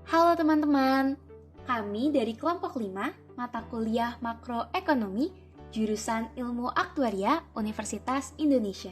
Halo teman-teman, kami dari kelompok 5 mata kuliah makroekonomi jurusan Ilmu Aktuaria Universitas Indonesia.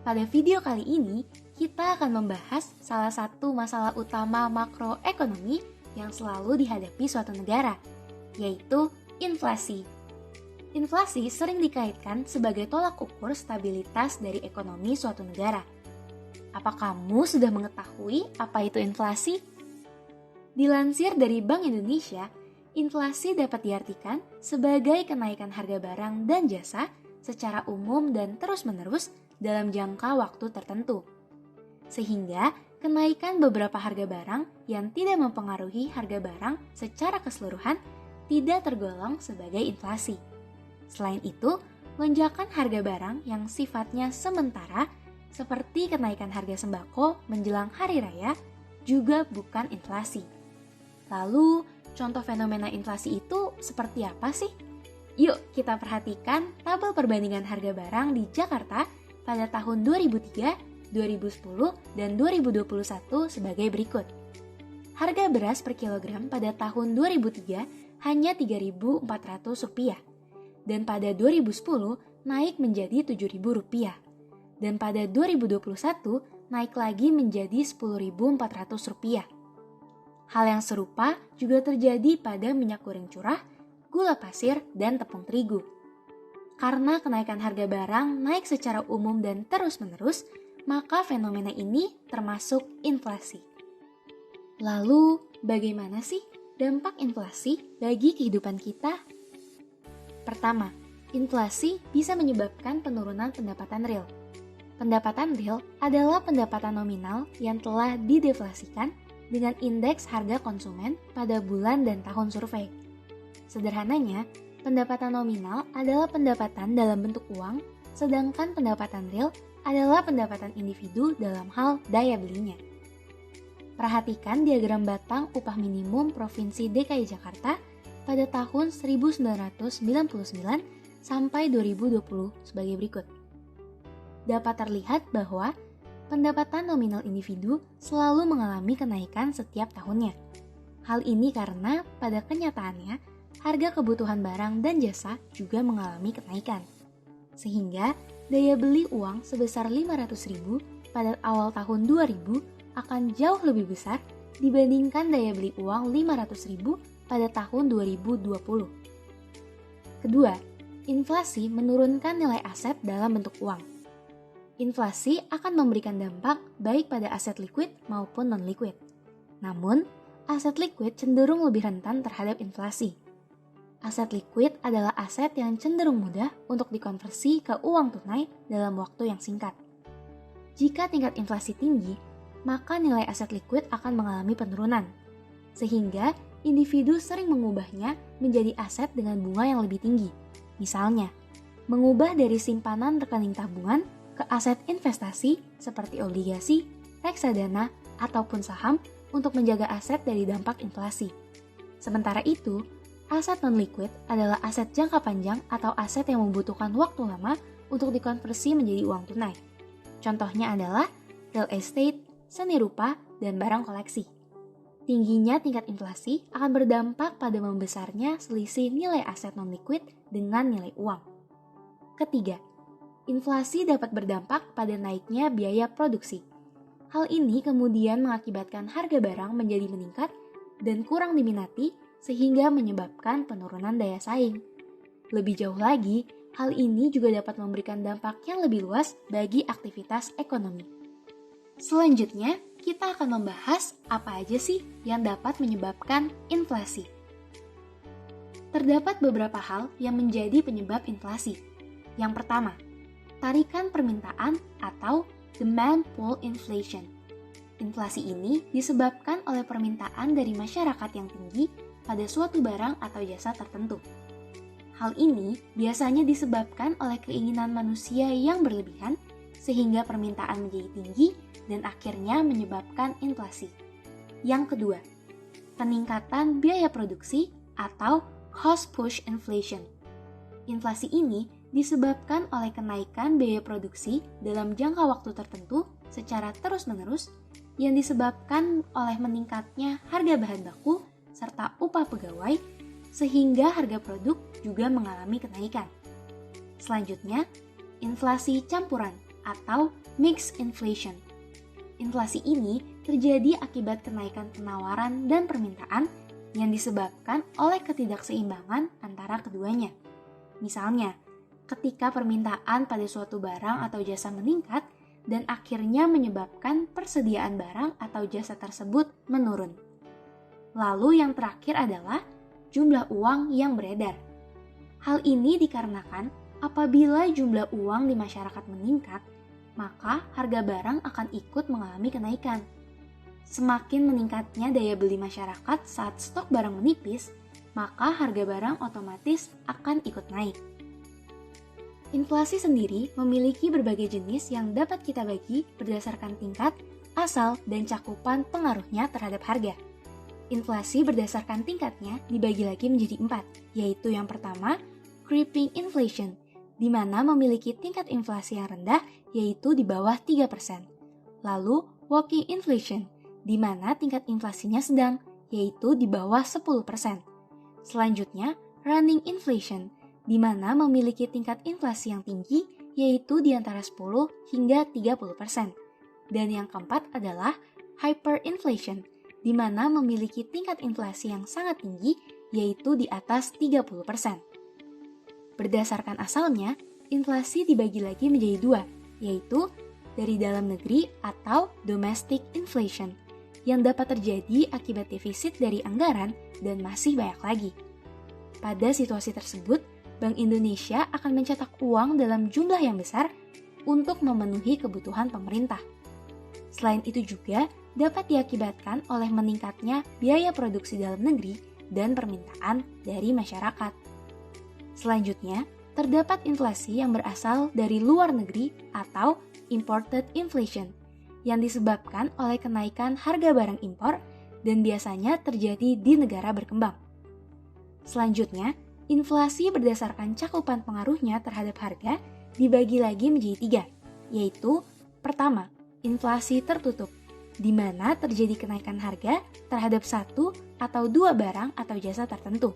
Pada video kali ini, kita akan membahas salah satu masalah utama makroekonomi yang selalu dihadapi suatu negara, yaitu inflasi. Inflasi sering dikaitkan sebagai tolak ukur stabilitas dari ekonomi suatu negara. Apa kamu sudah mengetahui apa itu inflasi? Dilansir dari Bank Indonesia, inflasi dapat diartikan sebagai kenaikan harga barang dan jasa secara umum dan terus-menerus dalam jangka waktu tertentu. Sehingga, kenaikan beberapa harga barang yang tidak mempengaruhi harga barang secara keseluruhan tidak tergolong sebagai inflasi. Selain itu, lonjakan harga barang yang sifatnya sementara seperti kenaikan harga sembako menjelang hari raya juga bukan inflasi. Lalu, contoh fenomena inflasi itu seperti apa sih? Yuk kita perhatikan tabel perbandingan harga barang di Jakarta pada tahun 2003, 2010, dan 2021 sebagai berikut. Harga beras per kilogram pada tahun 2003 hanya Rp3.400, dan pada 2010 naik menjadi Rp7.000, dan pada 2021 naik lagi menjadi Rp10.400. Hal yang serupa juga terjadi pada minyak goreng curah, gula pasir, dan tepung terigu. Karena kenaikan harga barang naik secara umum dan terus-menerus, maka fenomena ini termasuk inflasi. Lalu, bagaimana sih dampak inflasi bagi kehidupan kita? Pertama, inflasi bisa menyebabkan penurunan pendapatan real. Pendapatan real adalah pendapatan nominal yang telah dideflasikan dengan indeks harga konsumen pada bulan dan tahun survei. Sederhananya, pendapatan nominal adalah pendapatan dalam bentuk uang, sedangkan pendapatan real adalah pendapatan individu dalam hal daya belinya. Perhatikan diagram batang upah minimum Provinsi DKI Jakarta pada tahun 1999 sampai 2020 sebagai berikut. Dapat terlihat bahwa pendapatan nominal individu selalu mengalami kenaikan setiap tahunnya. Hal ini karena pada kenyataannya, harga kebutuhan barang dan jasa juga mengalami kenaikan. Sehingga, daya beli uang sebesar Rp500.000 pada awal tahun 2000 akan jauh lebih besar dibandingkan daya beli uang Rp500.000 pada tahun 2020. Kedua, inflasi menurunkan nilai aset dalam bentuk uang. Inflasi akan memberikan dampak baik pada aset liquid maupun non-liquid. Namun, aset liquid cenderung lebih rentan terhadap inflasi. Aset liquid adalah aset yang cenderung mudah untuk dikonversi ke uang tunai dalam waktu yang singkat. Jika tingkat inflasi tinggi, maka nilai aset liquid akan mengalami penurunan, sehingga individu sering mengubahnya menjadi aset dengan bunga yang lebih tinggi. Misalnya, mengubah dari simpanan rekening tabungan ke aset investasi seperti obligasi, reksadana, ataupun saham untuk menjaga aset dari dampak inflasi. Sementara itu, aset non-liquid adalah aset jangka panjang atau aset yang membutuhkan waktu lama untuk dikonversi menjadi uang tunai. Contohnya adalah real estate, seni rupa, dan barang koleksi. Tingginya tingkat inflasi akan berdampak pada membesarnya selisih nilai aset non-liquid dengan nilai uang. Ketiga, inflasi dapat berdampak pada naiknya biaya produksi. Hal ini kemudian mengakibatkan harga barang menjadi meningkat dan kurang diminati sehingga menyebabkan penurunan daya saing. Lebih jauh lagi, hal ini juga dapat memberikan dampak yang lebih luas bagi aktivitas ekonomi. Selanjutnya, kita akan membahas apa aja sih yang dapat menyebabkan inflasi. Terdapat beberapa hal yang menjadi penyebab inflasi. Yang pertama, tarikan permintaan atau demand pull inflation. Inflasi ini disebabkan oleh permintaan dari masyarakat yang tinggi pada suatu barang atau jasa tertentu. Hal ini biasanya disebabkan oleh keinginan manusia yang berlebihan sehingga permintaan menjadi tinggi dan akhirnya menyebabkan inflasi. Yang kedua, peningkatan biaya produksi atau cost push inflation. Inflasi ini disebabkan oleh kenaikan biaya produksi dalam jangka waktu tertentu secara terus-menerus yang disebabkan oleh meningkatnya harga bahan baku serta upah pegawai, sehingga harga produk juga mengalami kenaikan. Selanjutnya, inflasi campuran atau mixed inflation. Inflasi ini terjadi akibat kenaikan penawaran dan permintaan yang disebabkan oleh ketidakseimbangan antara keduanya. Misalnya, ketika permintaan pada suatu barang atau jasa meningkat dan akhirnya menyebabkan persediaan barang atau jasa tersebut menurun. Lalu yang terakhir adalah jumlah uang yang beredar. Hal ini dikarenakan apabila jumlah uang di masyarakat meningkat, maka harga barang akan ikut mengalami kenaikan. Semakin meningkatnya daya beli masyarakat saat stok barang menipis, maka harga barang otomatis akan ikut naik. Inflasi sendiri memiliki berbagai jenis yang dapat kita bagi berdasarkan tingkat, asal, dan cakupan pengaruhnya terhadap harga. Inflasi berdasarkan tingkatnya dibagi lagi menjadi 4, yaitu yang pertama, creeping inflation, di mana memiliki tingkat inflasi yang rendah, yaitu di bawah 3%. Lalu, walking inflation, di mana tingkat inflasinya sedang, yaitu di bawah 10%. Selanjutnya, running inflation, di mana memiliki tingkat inflasi yang tinggi, yaitu di antara 10 hingga 30%. Dan yang keempat adalah hyperinflation, di mana memiliki tingkat inflasi yang sangat tinggi, yaitu di atas 30%. Berdasarkan asalnya, inflasi dibagi lagi menjadi 2, yaitu dari dalam negeri atau domestic inflation, yang dapat terjadi akibat defisit dari anggaran dan masih banyak lagi. Pada situasi tersebut, Bank Indonesia akan mencetak uang dalam jumlah yang besar untuk memenuhi kebutuhan pemerintah. Selain itu juga dapat diakibatkan oleh meningkatnya biaya produksi dalam negeri dan permintaan dari masyarakat. Selanjutnya, terdapat inflasi yang berasal dari luar negeri atau imported inflation, yang disebabkan oleh kenaikan harga barang impor dan biasanya terjadi di negara berkembang. Selanjutnya, inflasi berdasarkan cakupan pengaruhnya terhadap harga dibagi lagi menjadi 3, yaitu pertama, inflasi tertutup, di mana terjadi kenaikan harga terhadap satu atau dua barang atau jasa tertentu.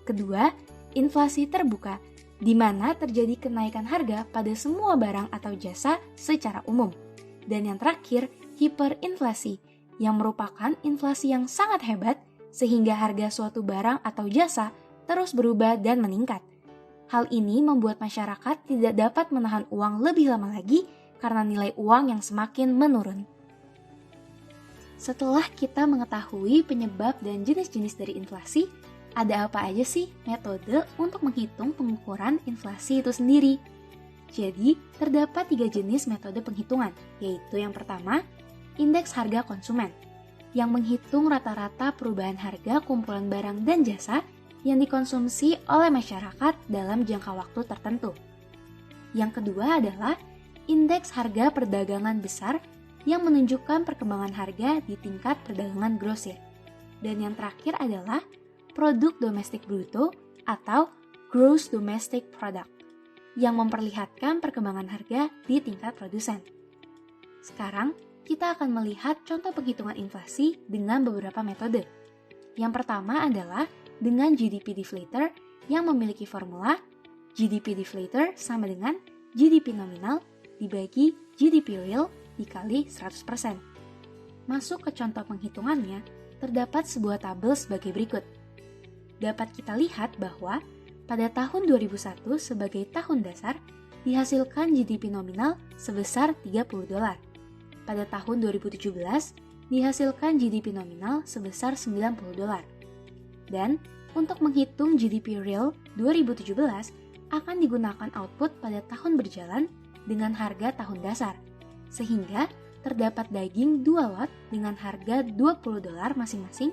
Kedua, inflasi terbuka, di mana terjadi kenaikan harga pada semua barang atau jasa secara umum. Dan yang terakhir, hiperinflasi, yang merupakan inflasi yang sangat hebat sehingga harga suatu barang atau jasa terus berubah dan meningkat. Hal ini membuat masyarakat tidak dapat menahan uang lebih lama lagi karena nilai uang yang semakin menurun. Setelah kita mengetahui penyebab dan jenis-jenis dari inflasi, ada apa aja sih metode untuk menghitung pengukuran inflasi itu sendiri? Jadi, terdapat 3 jenis metode penghitungan, yaitu yang pertama, indeks harga konsumen, yang menghitung rata-rata perubahan harga kumpulan barang dan jasa yang dikonsumsi oleh masyarakat dalam jangka waktu tertentu. Yang kedua adalah indeks harga perdagangan besar yang menunjukkan perkembangan harga di tingkat perdagangan grosir. Dan yang terakhir adalah produk domestik bruto atau gross domestic product yang memperlihatkan perkembangan harga di tingkat produsen. Sekarang, kita akan melihat contoh penghitungan inflasi dengan beberapa metode. Yang pertama adalah dengan GDP deflator yang memiliki formula GDP deflator sama dengan GDP nominal dibagi GDP real dikali 100%. Masuk ke contoh penghitungannya, terdapat sebuah tabel sebagai berikut. Dapat kita lihat bahwa pada tahun 2001 sebagai tahun dasar dihasilkan GDP nominal sebesar $30. Pada tahun 2017 dihasilkan GDP nominal sebesar $90. Dan untuk menghitung GDP real 2017 akan digunakan output pada tahun berjalan dengan harga tahun dasar, sehingga terdapat daging 2 lot dengan harga $20 masing-masing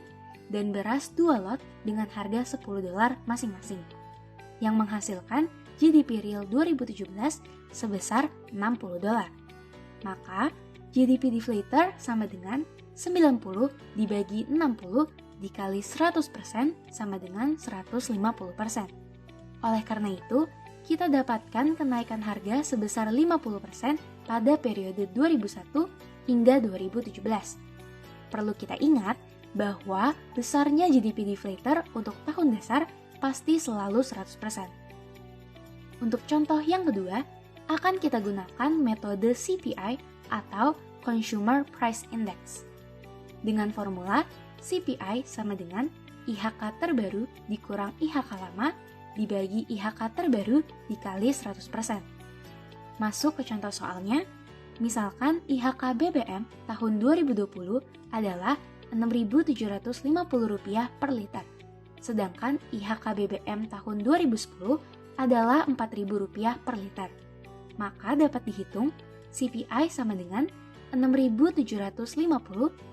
dan beras 2 lot dengan harga $10 masing-masing, yang menghasilkan GDP real 2017 sebesar $60. Maka, GDP deflator sama dengan 90 dibagi 60 dikali 100% sama dengan 150%. Oleh karena itu, kita dapatkan kenaikan harga sebesar 50% pada periode 2001 hingga 2017. Perlu kita ingat bahwa besarnya GDP deflator untuk tahun dasar pasti selalu 100%. Untuk contoh yang kedua, akan kita gunakan metode CPI atau Consumer Price Index. Dengan formula CPI sama dengan IHK terbaru dikurang IHK lama dibagi IHK terbaru dikali 100%. Masuk ke contoh soalnya, misalkan IHK BBM tahun 2020 adalah Rp6.750 per liter, sedangkan IHK BBM tahun 2010 adalah Rp4.000 per liter. Maka dapat dihitung CPI sama dengan 6.750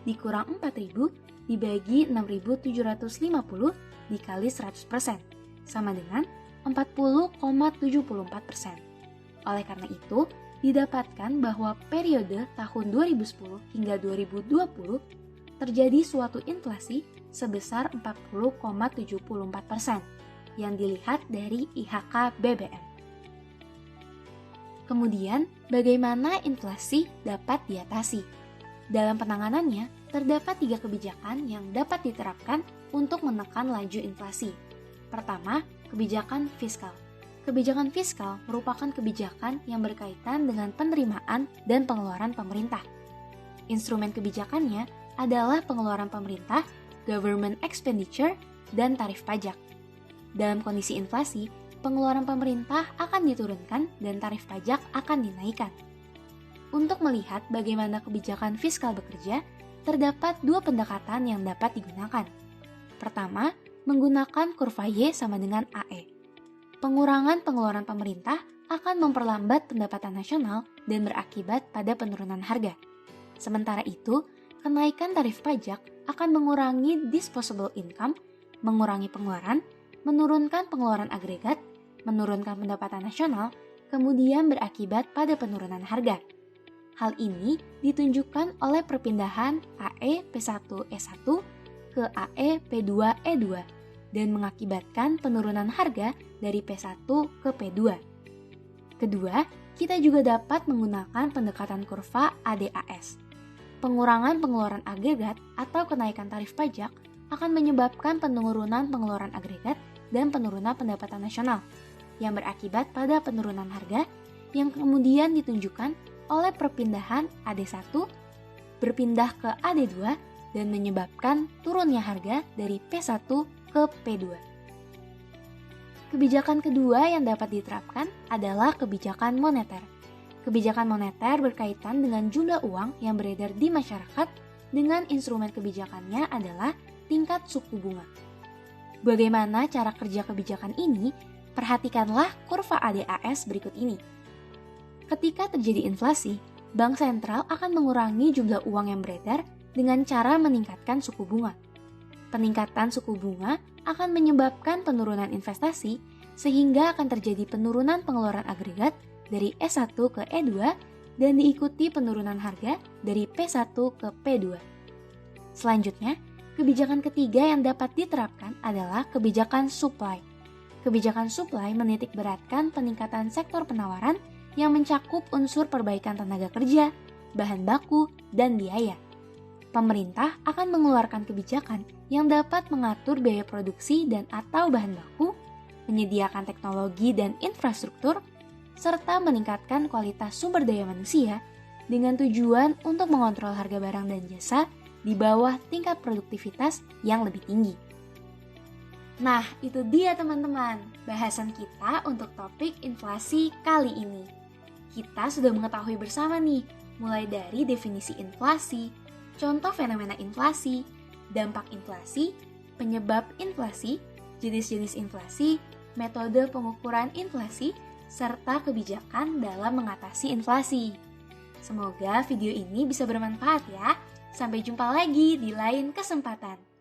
dikurang 4.000 dibagi 6.750 dikali 100%, sama dengan 40,74%. Oleh karena itu, didapatkan bahwa periode tahun 2010 hingga 2020 terjadi suatu inflasi sebesar 40,74% yang dilihat dari IHK BBM. Kemudian, bagaimana inflasi dapat diatasi? Dalam penanganannya, terdapat 3 kebijakan yang dapat diterapkan untuk menekan laju inflasi. Pertama, kebijakan fiskal. Kebijakan fiskal merupakan kebijakan yang berkaitan dengan penerimaan dan pengeluaran pemerintah. Instrumen kebijakannya adalah pengeluaran pemerintah, government expenditure, dan tarif pajak. Dalam kondisi inflasi, pengeluaran pemerintah akan diturunkan dan tarif pajak akan dinaikkan. Untuk melihat bagaimana kebijakan fiskal bekerja, terdapat 2 pendekatan yang dapat digunakan. Pertama, menggunakan kurva Y sama dengan AE. Pengurangan pengeluaran pemerintah akan memperlambat pendapatan nasional dan berakibat pada penurunan harga. Sementara itu, kenaikan tarif pajak akan mengurangi disposable income, mengurangi pengeluaran, menurunkan pengeluaran agregat, menurunkan pendapatan nasional, kemudian berakibat pada penurunan harga. Hal ini ditunjukkan oleh perpindahan AE P1E1 ke AE P2E2 dan mengakibatkan penurunan harga dari P1 ke P2. Kedua, kita juga dapat menggunakan pendekatan kurva ADAS. Pengurangan pengeluaran agregat atau kenaikan tarif pajak akan menyebabkan penurunan pengeluaran agregat dan penurunan pendapatan nasional yang berakibat pada penurunan harga yang kemudian ditunjukkan oleh perpindahan AD1 berpindah ke AD2 dan menyebabkan turunnya harga dari P1 ke P2. Kebijakan kedua yang dapat diterapkan adalah kebijakan moneter. Kebijakan moneter berkaitan dengan jumlah uang yang beredar di masyarakat dengan instrumen kebijakannya adalah tingkat suku bunga. Bagaimana cara kerja kebijakan ini? Perhatikanlah kurva ADAS berikut ini. Ketika terjadi inflasi, bank sentral akan mengurangi jumlah uang yang beredar dengan cara meningkatkan suku bunga. Peningkatan suku bunga akan menyebabkan penurunan investasi sehingga akan terjadi penurunan pengeluaran agregat dari E1 ke E2 dan diikuti penurunan harga dari P1 ke P2. Selanjutnya, kebijakan ketiga yang dapat diterapkan adalah kebijakan supply. Kebijakan supply menitikberatkan peningkatan sektor penawaran yang mencakup unsur perbaikan tenaga kerja, bahan baku, dan biaya. Pemerintah akan mengeluarkan kebijakan yang dapat mengatur biaya produksi dan atau bahan baku, menyediakan teknologi dan infrastruktur, serta meningkatkan kualitas sumber daya manusia dengan tujuan untuk mengontrol harga barang dan jasa di bawah tingkat produktivitas yang lebih tinggi. Nah, itu dia teman-teman, bahasan kita untuk topik inflasi kali ini. Kita sudah mengetahui bersama nih, mulai dari definisi inflasi, contoh fenomena inflasi, dampak inflasi, penyebab inflasi, jenis-jenis inflasi, metode pengukuran inflasi, serta kebijakan dalam mengatasi inflasi. Semoga video ini bisa bermanfaat ya. Sampai jumpa lagi di lain kesempatan.